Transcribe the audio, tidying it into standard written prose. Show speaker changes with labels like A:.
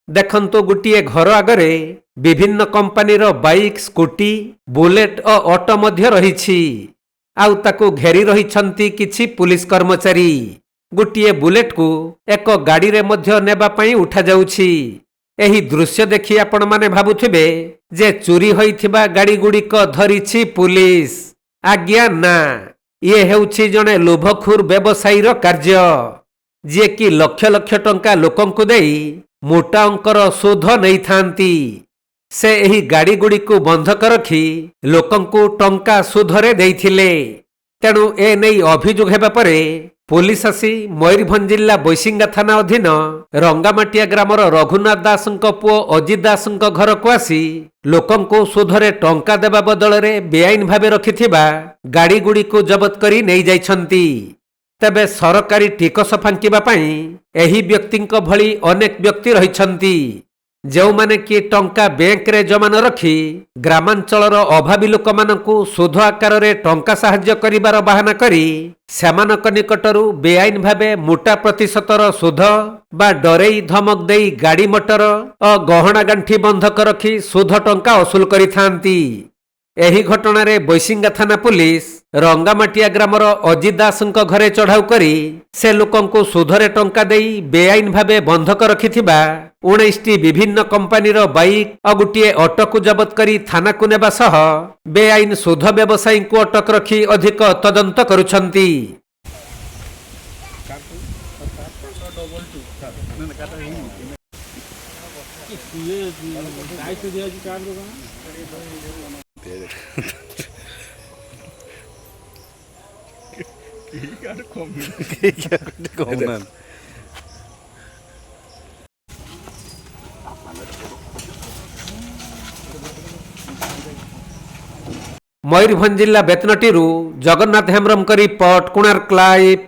A: देखंतु गोटे घर आगरे विभिन्न कंपनीर बाइक स्कूटी बुलेट और ऑटो मध्य रही आउ ताकू घेरी रही किछि पुलिस कर्मचारी गोटे बुलेट को एक गाड़ी रे मध्य नेबा पई उठा जाउछि। एही दृश्य देखि आपण माने भाबुथिबे जे चोरी होइथिबा गाड़ी गुड़िक धरिछि पुलिस। आज्ञा ना, ये हेउछि जणे लोभखोर व्यवसायीर कार्य जे कि लक्ष लक्ष टंका लोकंकु देई मोटा अंकर सुध नहीं थांती। से एही गाड़ी गुड़ी को बंधक रखी लोकंकु टंका सुधरे देइथिले। तेणु ए नहीं अभियोग हेबा परे पुलिस आसी मयूरभंज जिला बैसिंगा थाना अधीन रंगामाटिया ग्रामर रघुनाथ दासଙ୍କ पुओ अजित दासଙ୍କ घर को आसी लोकंकु सुधरे टंका देबा बदल रे बेआईन भाबे रखिथिबा गाड़ी गुड़ी को जबत करी नहीं जाइछंती। तेबे सरकारी टिकस फांकिबा पई एही व्यक्तिଙ୍କ भली अनेक व्यक्ति रहिछंती जो माने कि टंका बैंक रे जमा न रखी ग्रामांचलर अभावी लोक मानकु सुध आकार रे टंका साहाय्य करिबार बहाना करी सेमानक निकटरू बेआईन भाबे मोटा प्रतिशतर सुध बा डरेई धमक देई गाड़ी मोटर और गहना गांठी बंधक रखी सुध टंका वसूल करिथांती। एही घटना रे बैसिंगा थाना पुलिस रंगामाटिया ग्रामर अजित दासଙ୍କ घरे चढ़ाऊ करी से लोकंकु सुधरे टंका देई बेआईन भाबे बंधक रखिथिबा 19टी विभिन्न कंपनीर बाइक और गोटे ऑटो को जबत करी थाना को नेबा सह बेआईन सुध व्यवसायी को अटक रखी अधिक तदंत करुछंती। मयूरभंज जिला बेतनटी जगन्नाथ हेम्ब्रम रिपोर्ट कोणार्क लाइव।